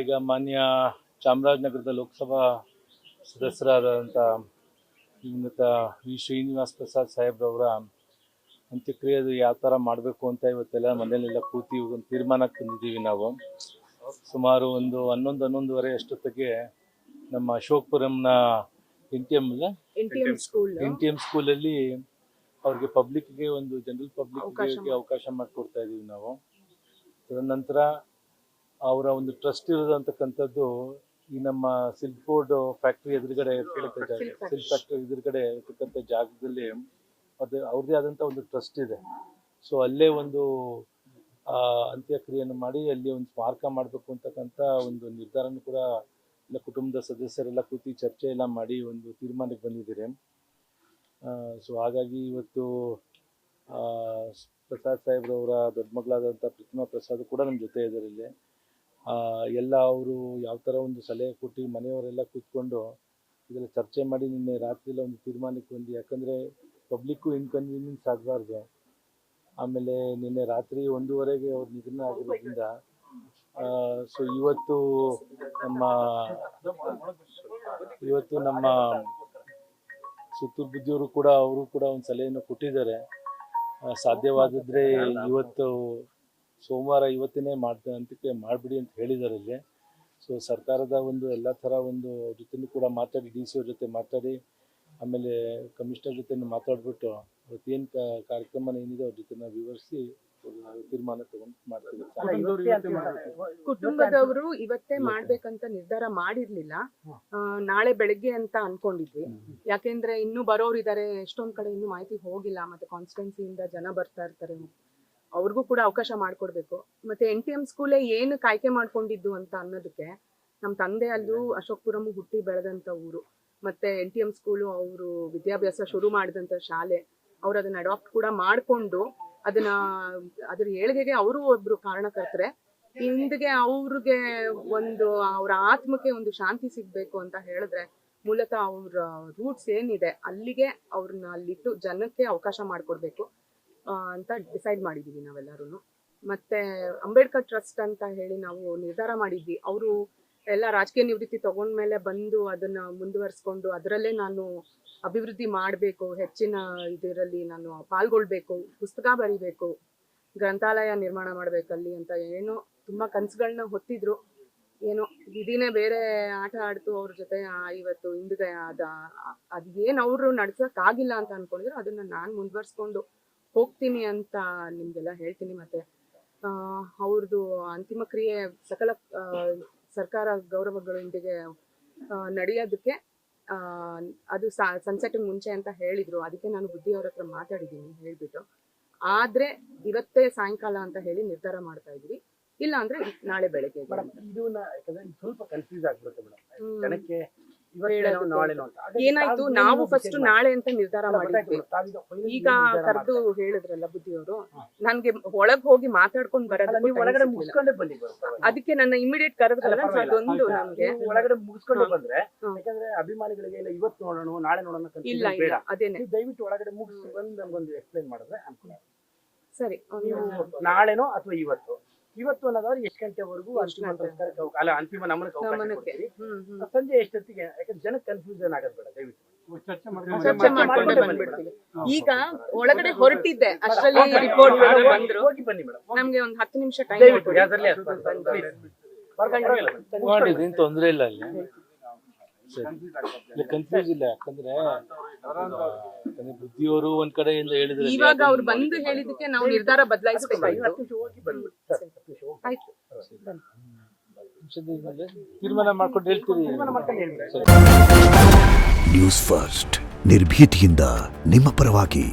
ಈಗ ಮಾನ್ಯ ಚಾಮರಾಜನಗರದ ಲೋಕಸಭಾ ಸದಸ್ಯರಾದಂಥ ಶ್ರೀಯುತ ವಿ ಶ್ರೀನಿವಾಸ್ ಪ್ರಸಾದ್ ಸಾಹೇಬ್ರವರ ಅಂತ್ಯಕ್ರಿಯೆ ಅದು ಯಾವ ಥರ ಮಾಡಬೇಕು ಅಂತ ಇವತ್ತೆಲ್ಲ ಮನೆಯಲ್ಲೆಲ್ಲ ಕೂತಿ ಒಂದು ತೀರ್ಮಾನಕ್ಕೆ ಬಂದಿದ್ದೀವಿ ನಾವು. ಸುಮಾರು ಒಂದು 11-11:30 ಅಷ್ಟೊತ್ತಿಗೆ ನಮ್ಮ ಅಶೋಕ್ಪುರಂನ ಎನ್ ಟಿ ಎಮ್ ಸ್ಕೂಲಲ್ಲಿ ಅವ್ರಿಗೆ ಪಬ್ಲಿಕ್ಗೆ ಒಂದು ಜನರಲ್ ಪಬ್ಲಿಕ್ಗೆ ಅವಕಾಶ ಮಾಡಿಕೊಡ್ತಾ ಇದ್ದೀವಿ ನಾವು. ತದನಂತರ ಅವರ ಒಂದು ಟ್ರಸ್ಟ್ ಇರೋದಂತಕ್ಕಂಥದ್ದು ಈ ನಮ್ಮ ಸಿಲ್ಕ್ ಬೋರ್ಡ್ ಫ್ಯಾಕ್ಟ್ರಿ ಎದುರುಗಡೆ ಸಿಲ್ಕ್ ಫ್ಯಾಕ್ಟ್ರಿ ಎದುರುಗಡೆ ಇರ್ತಕ್ಕಂಥ ಜಾಗದಲ್ಲಿ ಅವ್ರದ್ದೇ ಆದಂಥ ಒಂದು ಟ್ರಸ್ಟ್ ಇದೆ. ಸೊ ಅಲ್ಲೇ ಒಂದು ಅಂತ್ಯಕ್ರಿಯೆಯನ್ನು ಮಾಡಿ ಅಲ್ಲಿ ಒಂದು ಸ್ಮಾರಕ ಮಾಡಬೇಕು ಅಂತಕ್ಕಂಥ ಒಂದು ನಿರ್ಧಾರನೂ ಕೂಡ ಎಲ್ಲ ಕುಟುಂಬದ ಸದಸ್ಯರೆಲ್ಲ ಕೂತಿ ಚರ್ಚೆ ಎಲ್ಲ ಮಾಡಿ ಒಂದು ತೀರ್ಮಾನಕ್ಕೆ ಬಂದಿದ್ದೀರಿ. ಸೊ ಹಾಗಾಗಿ ಇವತ್ತು ಪ್ರಸಾದ್ ಸಾಹೇಬ್ರವರ ದೊಡ್ಡ ಮಗಳಾದಂಥ ಪ್ರತಿಮಾ ಪ್ರಸಾದ್ ಕೂಡ ನಮ್ಮ ಜೊತೆ ಇದ್ದಾರೆ ಇಲ್ಲಿ. ಎಲ್ಲ ಅವರು ಯಾವ ಥರ ಒಂದು ಸಲಹೆ ಕೊಟ್ಟು ಮನೆಯವರೆಲ್ಲ ಕೂತ್ಕೊಂಡು ಇದೆಲ್ಲ ಚರ್ಚೆ ಮಾಡಿ ನಿನ್ನೆ ರಾತ್ರಿಯೆಲ್ಲ ಒಂದು ತೀರ್ಮಾನಕ್ಕೆ ಬಂದು, ಯಾಕಂದರೆ ಪಬ್ಲಿಕ್ಕು ಇನ್ಕನ್ವೀನಿಯನ್ಸ್ ಆಗಬಾರ್ದು. ಆಮೇಲೆ ನಿನ್ನೆ ರಾತ್ರಿ 1:30ಗೆ ಅವ್ರ ನಿಧನ ಆಗಿರೋದ್ರಿಂದ ಸೊ ಇವತ್ತು ನಮ್ಮ ಸುತ್ತೂರು ಬುದ್ಧಿಯವರು ಕೂಡ ಅವರು ಕೂಡ ಒಂದು ಸಲಹೆಯನ್ನು ಕೊಟ್ಟಿದ್ದಾರೆ. ಸಾಧ್ಯವಾದಿದ್ರೆ ಇವತ್ತು ಸೋಮವಾರ ಇವತ್ತಿನೇ ಅಂತ್ಯಕ್ಕೆ ಮಾಡಿಬಿಡಿ ಅಂತ ಹೇಳಿದ್ದಾರೆ ಇಲ್ಲಿ. ಸೊ ಸರ್ಕಾರದ ಒಂದು ಎಲ್ಲ ಥರ ಒಂದು ಜೊತೆ ಕೂಡ ಮಾತಾಡಿ, ಡಿ ಸಿ ಅವ್ರ ಜೊತೆ ಮಾತಾಡಿ, ಆಮೇಲೆ ಕಮಿಷನರ್ ಜೊತೆ ಮಾತಾಡ್ಬಿಟ್ಟು ಅವತ್ತೇನು ಕಾರ್ಯಕ್ರಮ ಏನಿದೆ ಅವ್ರ ಜೊತೆ ವಿವರಿಸಿ ತೀರ್ಮಾನ ತಗೊಂಡು ಮಾಡ್ತೀವಿ. ಕುಟುಂಬದವರು ಇವತ್ತೇ ಮಾಡ್ಬೇಕಂತ ನಿರ್ಧಾರ ಮಾಡಿರ್ಲಿಲ್ಲ, ನಾಳೆ ಬೆಳಗ್ಗೆ ಅಂತ ಅನ್ಕೊಂಡಿದ್ವಿ. ಯಾಕೆಂದ್ರೆ ಇನ್ನೂ ಬರೋರಿದ್ದಾರೆ, ಎಷ್ಟೊಂದ್ ಕಡೆ ಇನ್ನೂ ಮಾಹಿತಿ ಹೋಗಿಲ್ಲ, ಮತ್ತೆ ಕಾನ್ಸ್ಟಿಟ್ಯೂನ್ಸಿಯಿಂದ ಜನ ಬರ್ತಾ ಇರ್ತಾರೆ, ಅವ್ರಿಗೂ ಕೂಡ ಅವಕಾಶ ಮಾಡ್ಕೊಡ್ಬೇಕು. ಮತ್ತೆ NTM ಸ್ಕೂಲೇ ಏನು ಕಾಯ್ಕೆ ಮಾಡ್ಕೊಂಡಿದ್ದು ಅಂತ ಅನ್ನೋದಕ್ಕೆ, ನಮ್ಮ ತಂದೆ ಅಲ್ಲೂ ಅಶೋಕ್ಪುರಂ ಹುಟ್ಟಿ ಬೆಳೆದಂತ ಊರು, ಮತ್ತೆ NTM ಸ್ಕೂಲು ಅವರು ವಿದ್ಯಾಭ್ಯಾಸ ಶುರು ಮಾಡಿದಂತ ಶಾಲೆ. ಅವ್ರು ಅದನ್ನ ಅಡಾಪ್ಟ್ ಕೂಡ ಮಾಡ್ಕೊಂಡು ಅದ್ರ ಏಳಿಗೆಗೆ ಅವರು ಒಬ್ರು ಕಾರಣಕರ್ತರೆ. ಹಿಂದಿಗೆ ಅವ್ರಿಗೆ ಒಂದು ಅವ್ರ ಆತ್ಮಕ್ಕೆ ಒಂದು ಶಾಂತಿ ಸಿಗ್ಬೇಕು ಅಂತ ಹೇಳಿದ್ರೆ, ಮೂಲತಃ ಅವ್ರ ರೂಟ್ಸ್ ಏನಿದೆ ಅಲ್ಲಿಗೆ ಅವ್ರನ್ನ ಅಲ್ಲಿಟ್ಟು ಜನಕ್ಕೆ ಅವಕಾಶ ಮಾಡ್ಕೊಡ್ಬೇಕು ಅಂತ ಡಿಸೈಡ್ ಮಾಡಿದೀವಿ ನಾವೆಲ್ಲರೂ. ಮತ್ತೆ ಅಂಬೇಡ್ಕರ್ ಟ್ರಸ್ಟ್ ಅಂತ ಹೇಳಿ ನಾವು ನಿರ್ಧಾರ ಮಾಡಿದ್ವಿ. ಅವರು ಎಲ್ಲ ರಾಜಕೀಯ ನಿವೃತ್ತಿ ತಗೊಂಡ್ಮೇಲೆ ಬಂದು ಅದನ್ನ ಮುಂದುವರಿಸ್ಕೊಂಡು ಅದರಲ್ಲೇ ನಾನು ಅಭಿವೃದ್ಧಿ ಮಾಡಬೇಕು, ಹೆಚ್ಚಿನ ಇದರಲ್ಲಿ ನಾನು ಪಾಲ್ಗೊಳ್ಬೇಕು, ಪುಸ್ತಕ ಬರಿಬೇಕು, ಗ್ರಂಥಾಲಯ ನಿರ್ಮಾಣ ಮಾಡ್ಬೇಕಲ್ಲಿ ಅಂತ ಏನೋ ತುಂಬಾ ಕನಸುಗಳನ್ನ ಹೊತ್ತಿದ್ರು. ಏನೋ ವಿಧಿನೇ ಬೇರೆ ಆಟ ಆಡ್ತು ಅವ್ರ ಜೊತೆ. ಇವತ್ತು ಹಿಂದಿಗೆ ಅದೇನು ಅವರು ನಡ್ಸಕ್ ಆಗಿಲ್ಲ ಅಂತ ಅನ್ಕೊಂಡಿದ್ರು, ಅದನ್ನ ನಾನು ಮುಂದುವರ್ಸ್ಕೊಂಡು ಹೋಗ್ತೀನಿ ಅಂತ ನಿಮ್ಗೆಲ್ಲ ಹೇಳ್ತೀನಿ. ಮತ್ತೆ ಅವ್ರದ್ದು ಅಂತಿಮ ಕ್ರಿಯೆ ಸಕಲ ಸರ್ಕಾರ ಗೌರವಗಳೊಂದಿಗೆ ನಡೆಯೋದಕ್ಕೆ ಅದು ಸನ್ಸೆಟ್ ಮುಂಚೆ ಅಂತ ಹೇಳಿದ್ರು. ಅದಕ್ಕೆ ನಾನು ಬುದ್ಧಿಯವ್ರ ಹತ್ರ ಮಾತಾಡಿದ್ದೀನಿ ಹೇಳ್ಬಿಟ್ಟು, ಆದ್ರೆ ಇವತ್ತೇ ಸಾಯಂಕಾಲ ಅಂತ ಹೇಳಿ ನಿರ್ಧಾರ ಮಾಡ್ತಾ ಇದ್ವಿ. ಇಲ್ಲ ಅಂದ್ರೆ ನಾಳೆ ಬೆಳಗ್ಗೆ. ಸ್ವಲ್ಪ ಕನ್ಫ್ಯೂಸ್ ಆಗ್ಬಿಡುತ್ತೆ ಮೇಡಮ್ ಜನಕ್ಕೆ. ಏನಾಯ್ತು, ನಾವು ಫಸ್ಟ್ ನಾಳೆ ಅಂತ ನಿರ್ಧಾರ ಮಾಡಿದ್ವಿ. ಈಗ ಕರೆದು ಹೇಳಿದ್ರಲ್ಲ ಬುದ್ಧಿಯವರು, ನನ್ಗೆ ಒಳಗ್ ಹೋಗಿ ಮಾತಾಡ್ಕೊಂಡ್ ಬರೋದು ಒಳಗಡೆ ಮುಗಿಸ್ಕೊಂಡೇ ಬನ್ನಿ. ಅದಕ್ಕೆ ನನ್ನ ಇಮಿಡಿಯೇಟ್ ಕರೆದ್ರಲ್ಲ, ಅದೊಂದು ನಮ್ಗೆ ಒಳಗಡೆ ಮುಗಿಸ್ಕೊಂಡೇ ಬಂದ್ರೆ, ಯಾಕಂದ್ರೆ ಅಭಿಮಾನಿಗಳಿಗೆ ಇಲ್ಲ ಇವತ್ತು ನೋಡೋಣ ನಾಳೆ ನೋಡೋಣ ಇಲ್ಲ ಇಲ್ಲ ಅದೇನೆ, ದಯವಿಟ್ಟು ಒಳಗಡೆ ಮುಗಿಸಿ ಬಂದು ನಮ್ಗೊಂದು ಎಕ್ಸ್ಪ್ಲೈನ್ ಮಾಡಿದ್ರೆ ಅನುಕೂಲ. ಸರಿ, ನೀವು ನಾಳೆನೋ ಅಥವಾ ಇವತ್ತು ಅನ್ನೋದಾದ್ರೆ ಎಷ್ಟು ಗಂಟೆವರೆಗೂ ಅಂತಿಮ ನಮನಕ್ಕೆ ಸಂಜೆ ಎಷ್ಟೊತ್ತಿಗೆ? ಯಾಕಂದ್ರೆ ಜನಕ್ಕೆ ಕನ್ಫ್ಯೂಷನ್ ಆಗೋದು ಬೇಡ, ದಯವಿಟ್ಟು ಚರ್ಚೆ ಮಾಡ್ಕೊಂಡೆ ಬಂದ್ಬಿಡ್ತೀವಿ. ಈಗ ಒಳಗಡೆ ಹೊರಟಿದ್ದೆ ಅಷ್ಟರಲ್ಲಿ ರಿಪೋರ್ಟ್ ಬಂದ್ರು. ಬನ್ನಿ ಮೇಡಮ್, ನಮ್ಗೆ ಒಂದು 10 ನಿಮಿಷ ಟೈಮ್ ಮಾಡಿದ್ರಿ, ತೊಂದರೆ ಇಲ್ಲ. ಅಲ್ಲಿ ಕನ್ಫ್ಯೂಸ್ ಇಲ್ಲ, ಯಾಕಂದ್ರೆ ಬುದ್ಧಿಯವರು ಒಂದ್ ಕಡೆಯಿಂದ ಹೇಳಿದ್ರೆ ಇವಾಗ ಅವ್ರು ಬಂದು ಹೇಳಿದಕ್ಕೆ ನಾವು ನಿರ್ಧಾರ ಬದಲಾಯಿಸಬೇಕಾಯ್ತು. ತೀರ್ಮಾನ ಮಾಡ್ಕೊಂಡು ಹೇಳ್ತೀವಿ. ನ್ಯೂಸ್ ಫಸ್ಟ್ ನಿರ್ಭೀತಿಯಿಂದ ನಿಮ್ಮ ಪರವಾಗಿ.